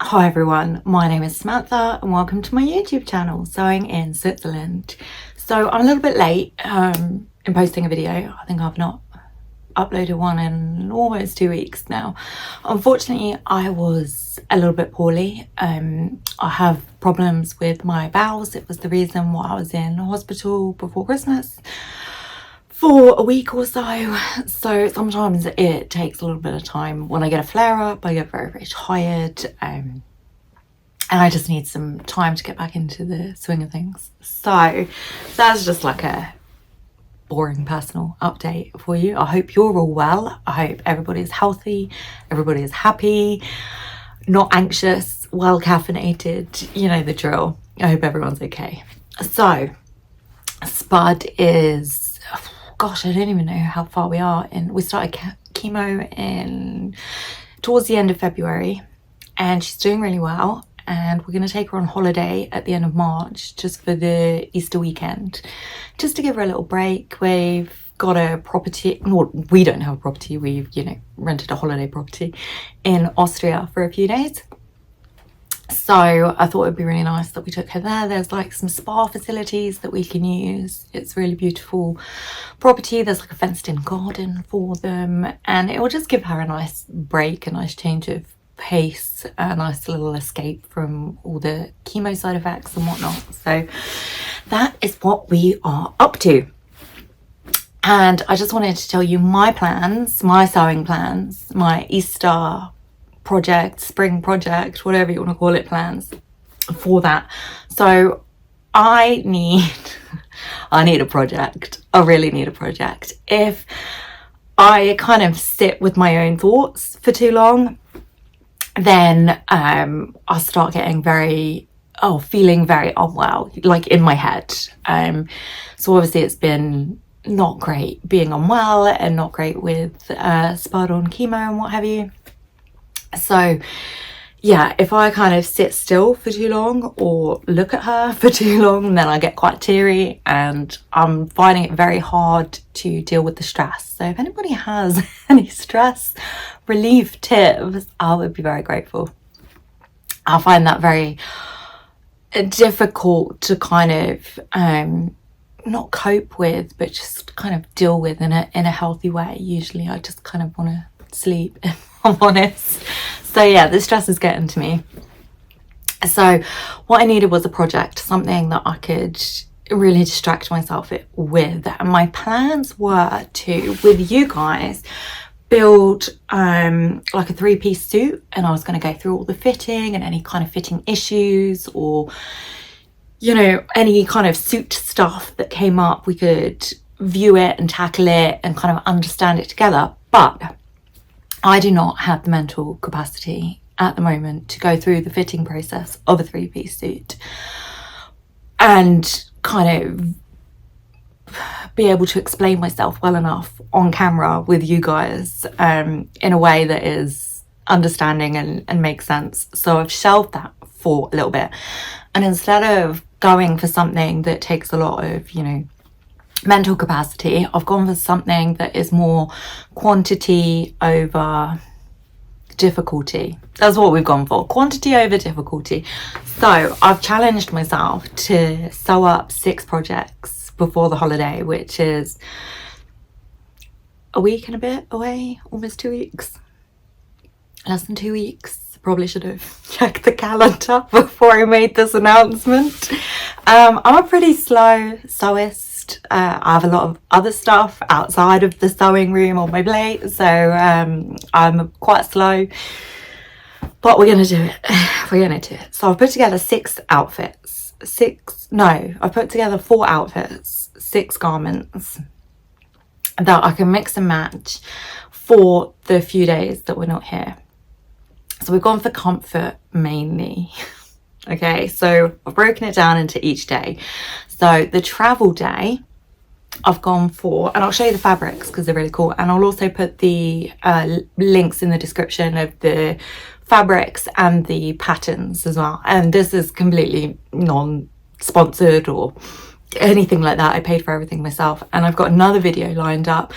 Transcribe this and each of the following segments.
Hi everyone, my name is Samantha and welcome to my YouTube channel, Sewing in Switzerland. So I'm a little bit late in posting a video. I think I've not uploaded one in almost 2 weeks now. Unfortunately, I was a little bit poorly. I have problems with my bowels. It was the reason why I was in hospital before Christmas for a week or so. So sometimes it takes a little bit of time. When I get a flare up, I get very, very tired, and I just need some time to get back into the swing of things. So that's just like a boring personal update for you. I hope you're all well. I hope everybody's healthy, everybody is happy, not anxious, well caffeinated, you know the drill. I hope everyone's okay. So Spud is, gosh, I don't even know how far we are in. We started chemo towards the end of February, and she's doing really well. And we're going to take her on holiday at the end of March, just for the Easter weekend, just to give her a little break. We've got a property, well, we don't have a property, we've, rented a holiday property in Austria for a few days. So I thought it'd be really nice that we took her there. There's like some spa facilities that we can use. It's really beautiful property. There's like a fenced in garden for them, and it will just give her a nice break, a nice change of pace, a nice little escape from all the chemo side effects and whatnot. So that is what we are up to. And I just wanted to tell you my plans, my sewing plans, my Easter project, spring project, whatever you want to call it, plans for that. So I need a project. I really need a project. If I kind of sit with my own thoughts for too long, then I'll start getting feeling very unwell, like in my head. So obviously it's been not great being unwell and not great with Spud on chemo and what have you. So yeah, if I kind of sit still for too long or look at her for too long, then I get quite teary, and I'm finding it very hard to deal with the stress. So if anybody has any stress relief tips, I would be very grateful. I find that very difficult to kind of not cope with, but just kind of deal with in a healthy way. Usually I just kind of want to sleep, if I'm honest. So yeah, the stress is getting to me. So what I needed was a project, something that I could really distract myself with. And my plans were to, with you guys, build like a 3-piece suit, and I was going to go through all the fitting and any kind of fitting issues, or any kind of suit stuff that came up. We could view it and tackle it and kind of understand it together. But I do not have the mental capacity at the moment to go through the fitting process of a 3-piece suit and kind of be able to explain myself well enough on camera with you guys in a way that is understanding and makes sense. So I've shelved that for a little bit, and instead of going for something that takes a lot of mental capacity, I've gone for something that is more quantity over difficulty. That's what we've gone for, quantity over difficulty. So I've challenged myself to sew up 6 projects before the holiday, which is a week and a bit away, almost 2 weeks, less than 2 weeks. Probably should have checked the calendar before I made this announcement. I'm a pretty slow sewist. I have a lot of other stuff outside of the sewing room on my plate, so I'm quite slow, but we're gonna do it. So I've put together 6 outfits. I've put together 4 outfits, 6 garments that I can mix and match for the few days that we're not here. So we've gone for comfort mainly. Okay, so I've broken it down into each day. So the travel day, I've gone for, and I'll show you the fabrics because they're really cool, and I'll also put the links in the description of the fabrics and the patterns as well. And this is completely non-sponsored or anything like that. I paid for everything myself, and I've got another video lined up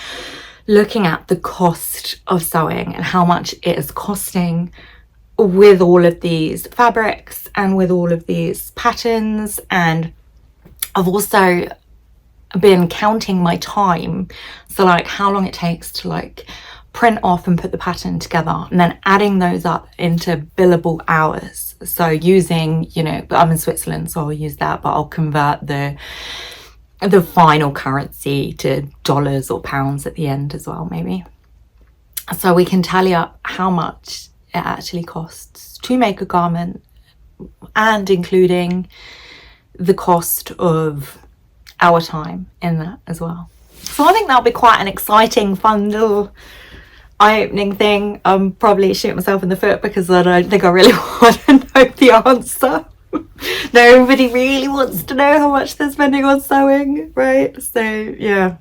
looking at the cost of sewing and how much it is costing with all of these fabrics and with all of these patterns. And I've also been counting my time, so like how long it takes to like print off and put the pattern together, and then adding those up into billable hours. So using, you know, I'm in Switzerland, so I'll use that, but I'll convert the final currency to dollars or pounds at the end as well, maybe, so we can tally up how much it actually costs to make a garment, and including the cost of our time in that as well. So I think that'll be quite an exciting, fun little eye-opening thing. I'm probably shooting myself in the foot because I don't think I really want to know the answer. Nobody really wants to know how much they're spending on sewing, right? So yeah,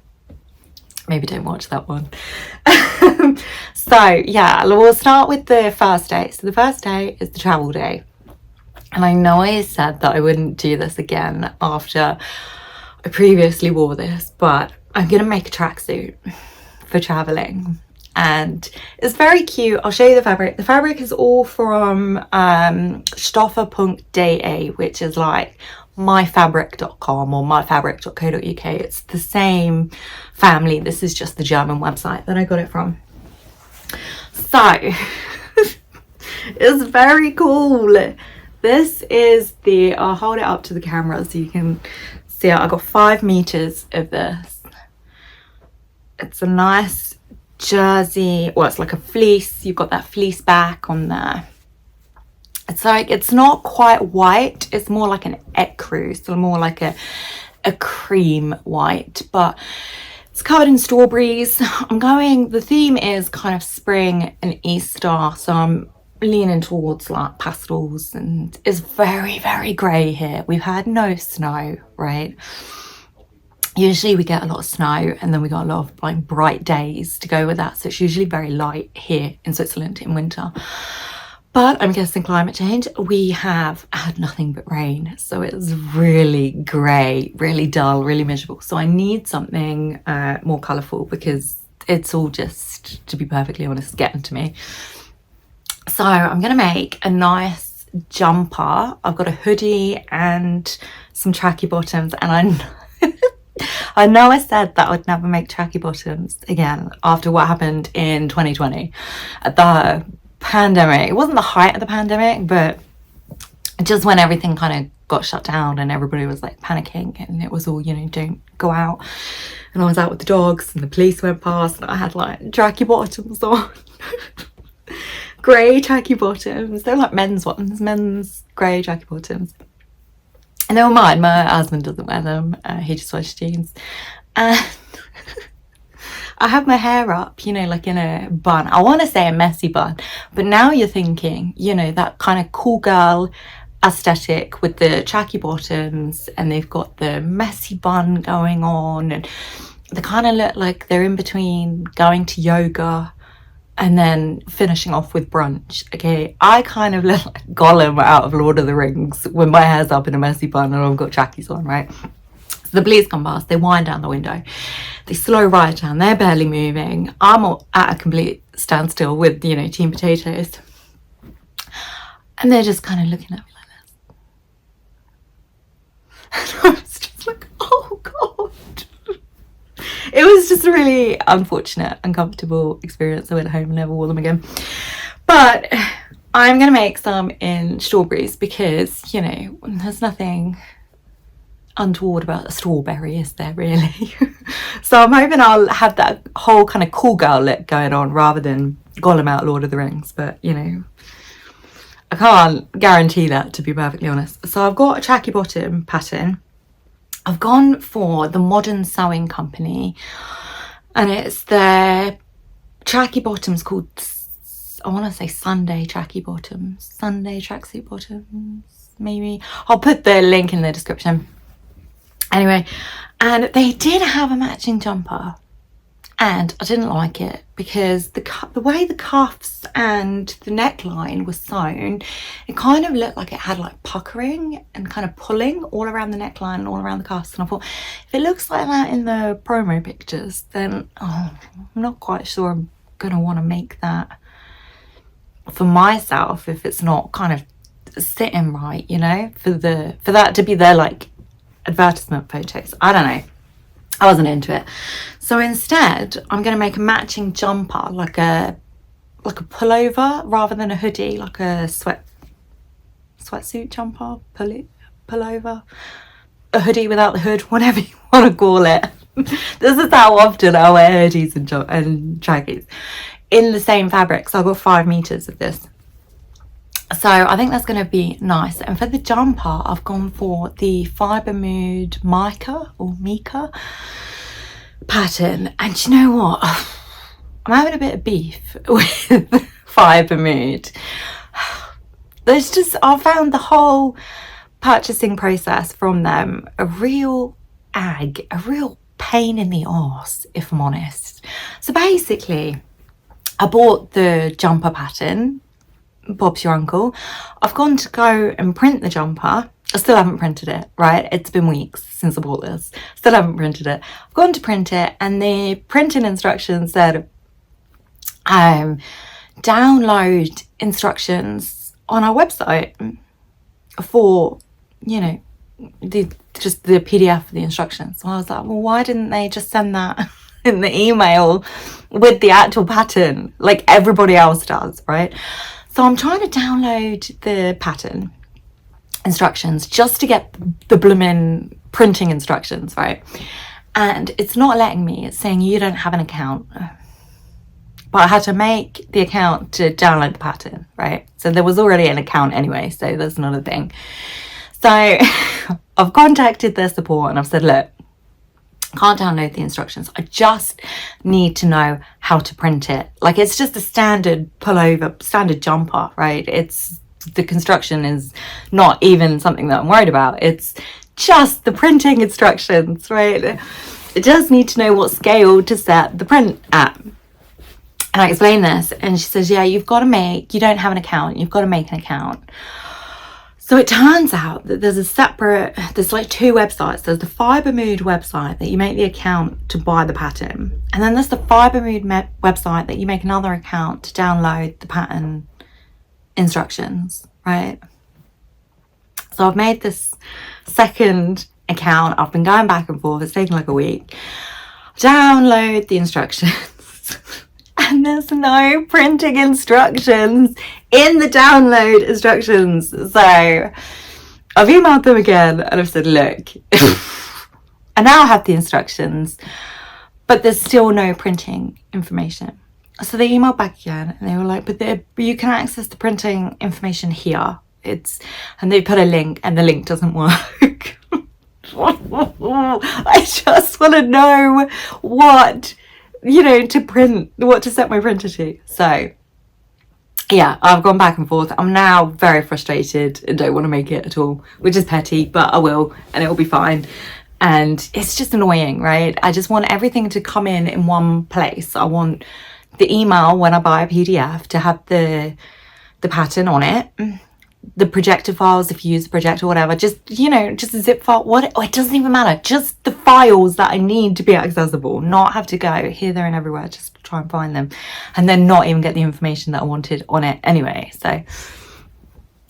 maybe don't watch that one. So yeah, we'll start with the first day. So the first day is the travel day, and I know I said that I wouldn't do this again after I previously wore this, but I'm gonna make a tracksuit for traveling, and it's very cute. I'll show you the fabric. The fabric is all from stoffer.de, which is like myfabric.com or myfabric.co.uk. It's the same family. This is just the German website that I got it from. So it's very cool. This is the, I'll hold it up to the camera so you can see it. I got 5 meters of this. It's a nice jersey, well, it's like a fleece. You've got that fleece back on there. It's like, it's not quite white, it's more like an ecru, so more like a cream white, but it's covered in strawberries. The theme is kind of spring and Easter, so I'm leaning towards like pastels, and it's very, very grey here. We've had no snow, right? Usually we get a lot of snow, and then we got a lot of like bright days to go with that, so it's usually very light here in Switzerland in winter. But I'm guessing climate change, we have had nothing but rain, so it's really grey, really dull, really miserable. So I need something more colourful, because it's all just, to be perfectly honest, getting to me. So I'm gonna make a nice jumper. I've got a hoodie and some tracky bottoms, and I know I said that I would never make tracky bottoms again after what happened in 2020 at the pandemic. It wasn't the height of the pandemic, but just when everything kind of got shut down and everybody was like panicking, and it was all, you know, don't go out, and I was out with the dogs and the police went past, and I had like tracky bottoms on. Grey tracky bottoms. They're like men's grey tracky bottoms, and they were mine. My husband doesn't wear them, he just wears jeans. And I have my hair up, you know, like in a bun. I want to say a messy bun, but now you're thinking, you know, that kind of cool girl aesthetic with the tracky bottoms, and they've got the messy bun going on, and they kind of look like they're in between going to yoga and then finishing off with brunch. Okay, I kind of look like Gollum out of Lord of the Rings when my hair's up in a messy bun and I've got trackies on, right? So the police come past, they wind down the window, they slow right down, they're barely moving. I'm at a complete standstill with, you know, team potatoes, and they're just kind of looking at me like this. And I was just like, oh God. It was just a really unfortunate, uncomfortable experience. I went home and never wore them again. But I'm going to make some in strawberries, because, you know, there's nothing untoward about a strawberry, is there really? So I'm hoping I'll have that whole kind of cool girl look going on rather than Gollum out Lord of the Rings. But, you know, I can't guarantee that, to be perfectly honest. So I've got a tracky bottom pattern. I've gone for the Modern Sewing Company, and it's their tracky bottoms called, I want to say Sunday tracky bottoms, Sunday tracksuit bottoms, maybe. I'll put the link in the description. Anyway, and they did have a matching jumper, and I didn't like it because the way the cuffs and the neckline was sewn, it kind of looked like it had like puckering and kind of pulling all around the neckline and all around the cuffs. And I thought, if it looks like that in the promo pictures, then I'm not quite sure I'm gonna want to make that for myself if it's not kind of sitting right, you know, for that to be their like advertisement photos. I don't know, I wasn't into it. So instead I'm going to make a matching jumper, like a pullover rather than a hoodie, like a sweatsuit jumper, pullover, a hoodie without the hood, whatever you want to call it. This is how often I wear hoodies and trackies in the same fabric. So I've got 5 meters of this. So I think that's going to be nice. And for the jumper, I've gone for the Fibre Mood Mica or Mika pattern. And you know what? I'm having a bit of beef with Fibre Mood. There's just, I found the whole purchasing process from them a real pain in the arse, if I'm honest. So basically, I bought the jumper pattern, Bob's your uncle. I've gone to go and print the jumper. I still haven't printed it, right? It's been weeks since I bought this. Still haven't printed it. I've gone to print it, and the printing instructions said download instructions on our website for, you know, just the PDF of the instructions. So I was like, well, why didn't they just send that in the email with the actual pattern like everybody else does, right? So I'm trying to download the pattern instructions just to get the blooming printing instructions, right? And it's not letting me. It's saying you don't have an account. But I had to make the account to download the pattern, right? So there was already an account anyway, so that's not a thing. So I've contacted their support and I've said, look, can't download the instructions. I just need to know how to print it. Like, it's just a standard pullover, standard jumper, right? It's, the construction is not even something that I'm worried about. It's just the printing instructions, right? I just need to know what scale to set the print at. And I explained this and she says, yeah, you don't have an account. You've got to make an account. So it turns out that there's like 2 websites. There's the Fibre Mood website that you make the account to buy the pattern. And then there's the Fibre Mood website that you make another account to download the pattern instructions, right? So I've made this second account. I've been going back and forth. It's taken like a week. Download the instructions. And there's no printing instructions in the download instructions. So I've emailed them again and I've said, look, I now have the instructions, but there's still no printing information. So they emailed back again and they were like, but you can access the printing information here. And they put a link and the link doesn't work. I just want to know what, you know, to print, what to set my printer to. So yeah, I've gone back and forth. I'm now very frustrated and don't want to make it at all, which is petty, but I will, and it'll be fine. And it's just annoying, right? I just want everything to come in one place. I want the email when I buy a PDF to have the pattern on it, the projector files if you use the projector or whatever, just, you know, just a zip file, it doesn't even matter, just the files that I need to be accessible, not have to go here, there and everywhere just to try and find them, and then not even get the information that I wanted on it anyway. So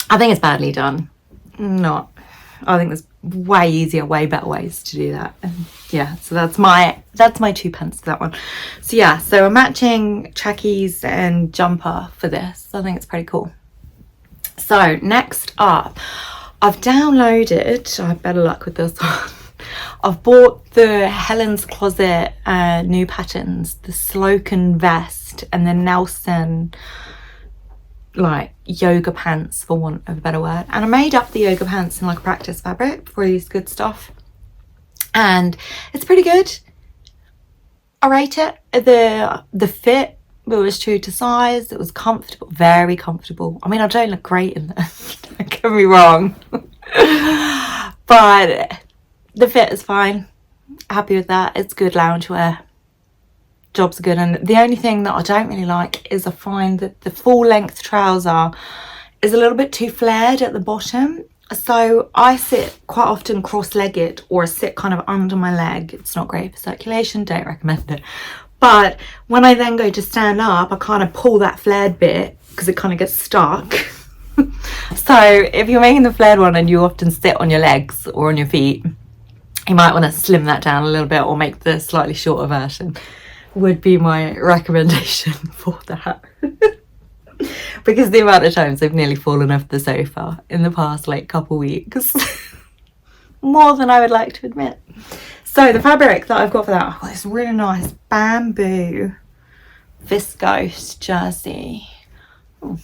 I think it's badly done. I think there's way easier, way better ways to do that. And yeah, so that's my 2 pence to that one. So yeah, so I'm matching trackies and jumper for this. I think it's pretty cool. So next up, I've downloaded, I have better luck with this one. I've bought the Helen's Closet new patterns, the Slocan vest and the Nelson like yoga pants, for want of a better word. And I made up the yoga pants in like a practice fabric for these good stuff. And it's pretty good. I rate it. The fit, it was true to size. It was comfortable, very comfortable. I mean, I don't look great in this, don't get me wrong. But the fit is fine. Happy with that. It's good loungewear. Jobs are good. And the only thing that I don't really like is I find that the full length trouser is a little bit too flared at the bottom. So I sit quite often cross-legged, or I sit kind of under my leg. It's not great for circulation, don't recommend it. But when I then go to stand up, I kind of pull that flared bit because it kind of gets stuck. So if you're making the flared one and you often sit on your legs or on your feet, you might want to slim that down a little bit or make the slightly shorter version, would be my recommendation for that. Because the amount of times I've nearly fallen off the sofa in the past like couple weeks, more than I would like to admit. So the fabric that I've got for that, I've got this really nice bamboo viscose jersey. Oh,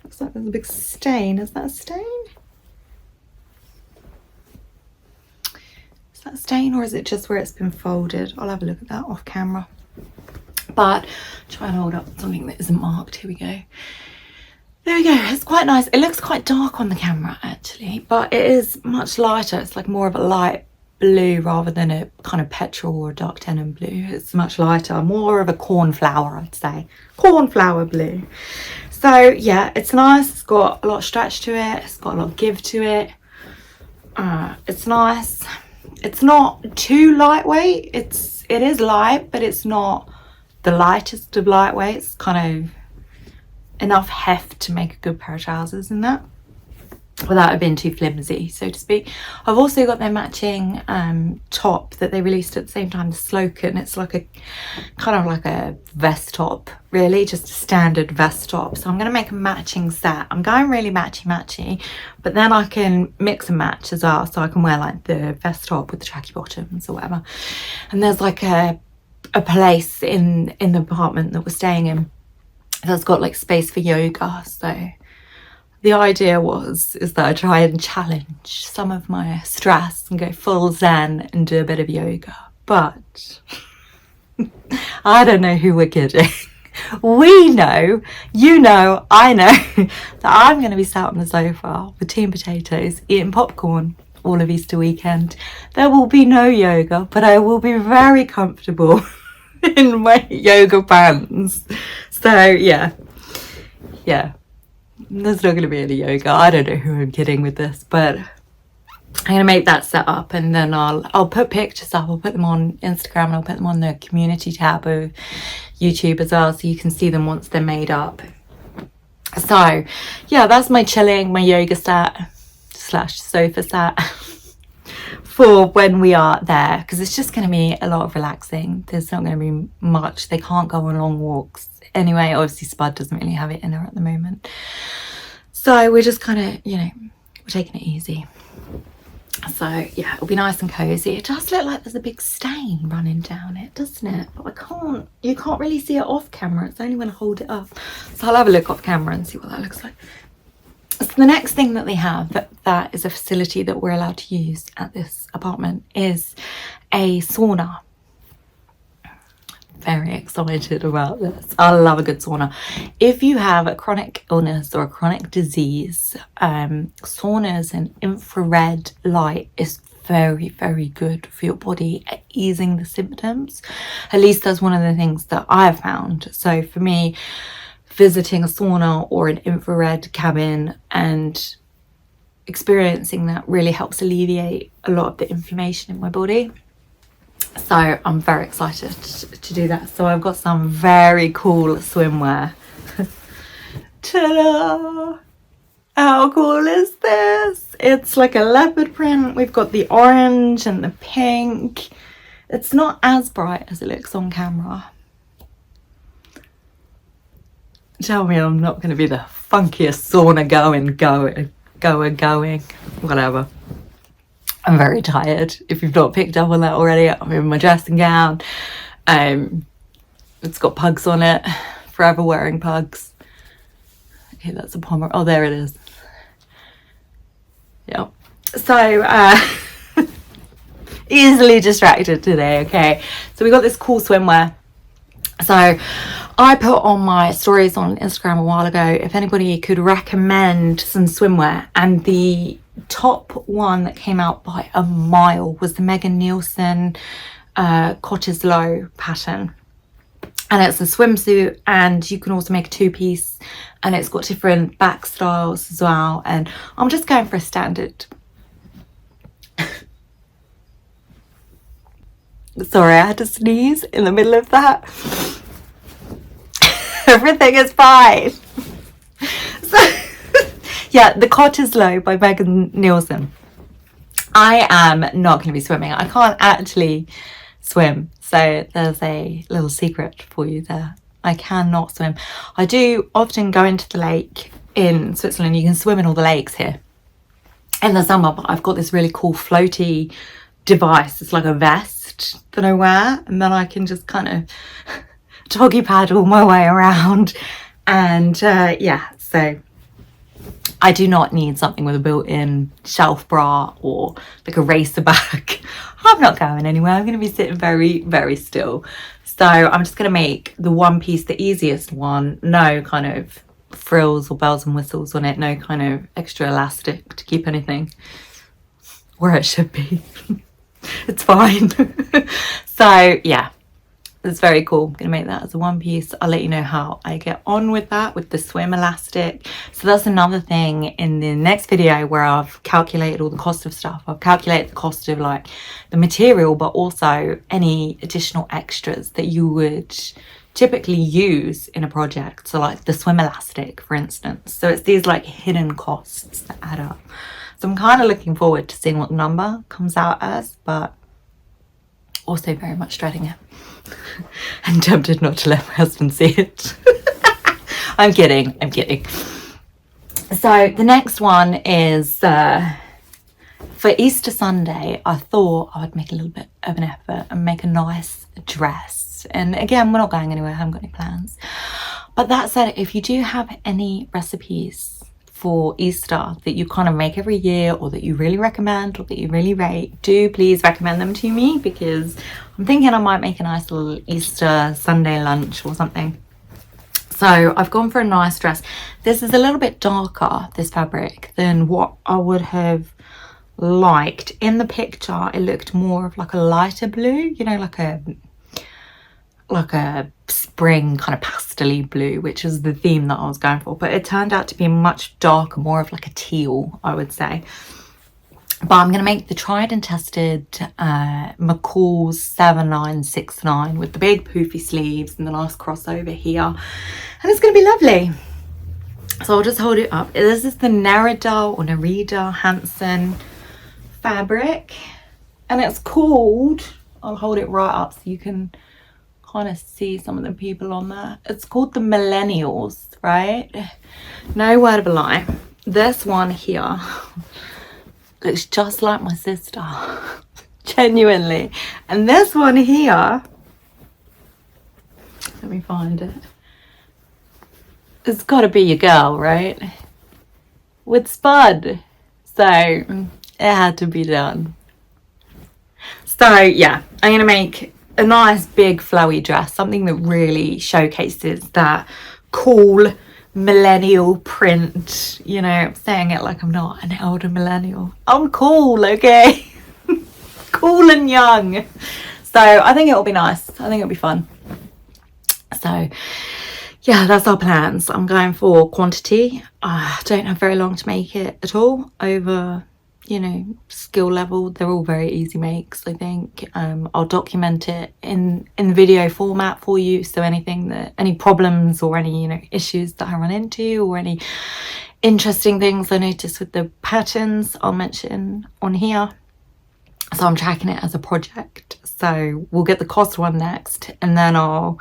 looks like there's a big stain. Is that a stain? Is that a stain, or is it just where it's been folded? I'll have a look at that off camera. But try and hold up something that isn't marked. Here we go. There we go. It's quite nice. It looks quite dark on the camera actually, but it is much lighter. It's like more of a light blue rather than a kind of petrol or dark denim blue. It's much lighter, more of a cornflower, I'd say. Cornflower blue. So yeah, it's nice. It's got a lot of stretch to it. It's got a lot of give to it. It's nice. It's not too lightweight. It is light, but it's not the lightest of lightweight. It's kind of enough heft to make a good pair of trousers in that, without it being too flimsy, so to speak. I've also got their matching top that they released at the same time, the Slogan. It's like a kind of like a vest top, really, just a standard vest top. So I'm going to make a matching set. I'm going really matchy, but then I can mix and match as well. So I can wear like the vest top with the tracky bottoms or whatever. And there's like a place in the apartment that we're staying in that's got like space for yoga. So the idea is that I try and challenge some of my stress and go full zen and do a bit of yoga. But I don't know who we're kidding. We know, you know, I know that I'm going to be sat on the sofa with tea and potatoes, eating popcorn all of Easter weekend. There will be no yoga, but I will be very comfortable in my yoga pants. So yeah. There's not going to be any yoga. I don't know who I'm kidding with this, but I'm going to make that set up, and then I'll put pictures up. I'll put them on Instagram, and I'll put them on the community tab of YouTube as well, so you can see them once they're made up. So yeah, that's my yoga set / sofa set for when we are there, because it's just going to be a lot of relaxing. There's not going to be much. They can't go on long walks anyway. Obviously Spud doesn't really have it in her at the moment, so we're just kind of, you know, we're taking it easy. So yeah, it'll be nice and cozy. It does look like there's a big stain running down it, doesn't it? But you can't really see it off camera. It's only when I hold it up. So I'll have a look off camera and see what that looks like. So the next thing that they have, that is a facility that we're allowed to use at this apartment, is a sauna. Very excited about this. I love a good sauna. If you have a chronic illness or a chronic disease, saunas and infrared light is very, very good for your body at easing the symptoms. At least that's one of the things that I've found. So for me, visiting a sauna or an infrared cabin and experiencing that really helps alleviate a lot of the inflammation in my body. So I'm very excited to do that. So I've got some very cool swimwear. Ta-da! How cool is this? It's like a leopard print. We've got the orange and the pink. It's not as bright as it looks on camera. Tell me I'm not going to be the funkiest sauna going. Whatever. I'm very tired, if you've not picked up on that already. I'm in my dressing gown. It's got pugs on it. Forever wearing pugs. Okay, that's a Pomer. Oh, there it is. Yep. So, easily distracted today, okay? So we got this cool swimwear. So I put on my stories on Instagram a while ago if anybody could recommend some swimwear, and the top one that came out by a mile was the Megan Nielsen Cottesloe pattern, and it's a swimsuit, and you can also make a two-piece, and it's got different back styles as well, and I'm just going for a standard. Sorry, I had to sneeze in the middle of that. Everything is fine. So yeah, The Cot is Low by Megan Nielsen. I am not going to be swimming. I can't actually swim, so there's a little secret for you there. I cannot swim. I do often go into the lake in Switzerland. You can swim in all the lakes here in the summer, but I've got this really cool floaty device. It's like a vest that I wear, and then I can just kind of doggy paddle my way around. And yeah, so I do not need something with a built-in shelf bra or like a racer bag. I'm not going anywhere. I'm going to be sitting very, very still. So I'm just going to make the one piece the easiest one. No kind of frills or bells and whistles on it. No kind of extra elastic to keep anything where it should be. It's fine. So yeah, it's very cool. I'm going to make that as a one piece. I'll let you know how I get on with that, with the swim elastic. So that's another thing in the next video where I've calculated all the cost of stuff. I've calculated the cost of like the material, but also any additional extras that you would typically use in a project. So like the swim elastic, for instance. So it's these like hidden costs that add up. So I'm kind of looking forward to seeing what the number comes out as, but also very much dreading it. I'm tempted not to let my husband see it. I'm kidding. So the next one is for Easter Sunday. I thought I would make a little bit of an effort and make a nice dress. And again, we're not going anywhere. I haven't got any plans. But that said, if you do have any recipes for Easter that you kind of make every year, or that you really recommend, or that you really rate, do please recommend them to me, because I'm thinking I might make a nice little Easter Sunday lunch or something. So I've gone for a nice dress. This is a little bit darker, this fabric, than what I would have liked. In the picture it looked more of like a lighter blue, you know, like a spring kind of pastel-y blue, which is the theme that I was going for, but it turned out to be much darker, more of like a teal, I would say. But I'm going to make the tried and tested McCall's 7969 with the big poofy sleeves and the nice crossover here, and it's going to be lovely. So I'll just hold it up. This is the Nerida Hansen fabric, and it's called, I'll hold it right up so you can kind of see some of the people on there. It's called the Millennials, right? No word of a lie. This one here looks just like my sister. Genuinely. And this one here, let me find it. It's got to be your girl, right? With Spud. So it had to be done. So yeah, I'm going to make a nice big flowy dress, something that really showcases that cool millennial print. You know, I'm saying it like I'm not an elder millennial. I'm cool, okay? Cool and young. So I think it'll be nice. I think it'll be fun. So yeah, that's our plans. I'm going for quantity. I don't have very long to make it at all. Over, you know, skill level, they're all very easy makes, I think. I'll document it in video format for you, so anything that, any problems or any, you know, issues that I run into, or any interesting things I notice with the patterns, I'll mention on here. So I'm tracking it as a project, so we'll get the cost one next, and then I'll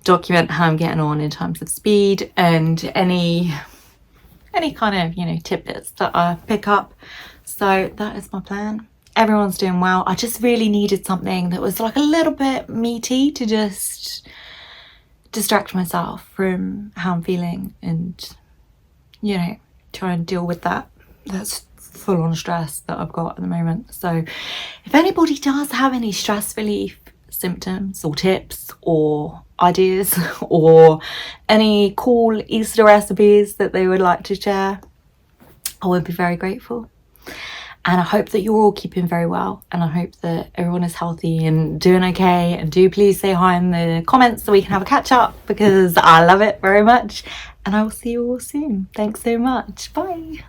document how I'm getting on in terms of speed and any kind of, you know, tidbits that I pick up. So that is my plan. Everyone's doing well. I just really needed something that was like a little bit meaty to just distract myself from how I'm feeling and, you know, try and deal with that's full on stress that I've got at the moment. So if anybody does have any stress relief symptoms or tips or ideas or any cool Easter recipes that they would like to share, I would be very grateful. And I hope that you're all keeping very well, and I hope that everyone is healthy and doing okay. And do please say hi in the comments so we can have a catch up, because I love it very much. And I will see you all soon. Thanks so much. Bye.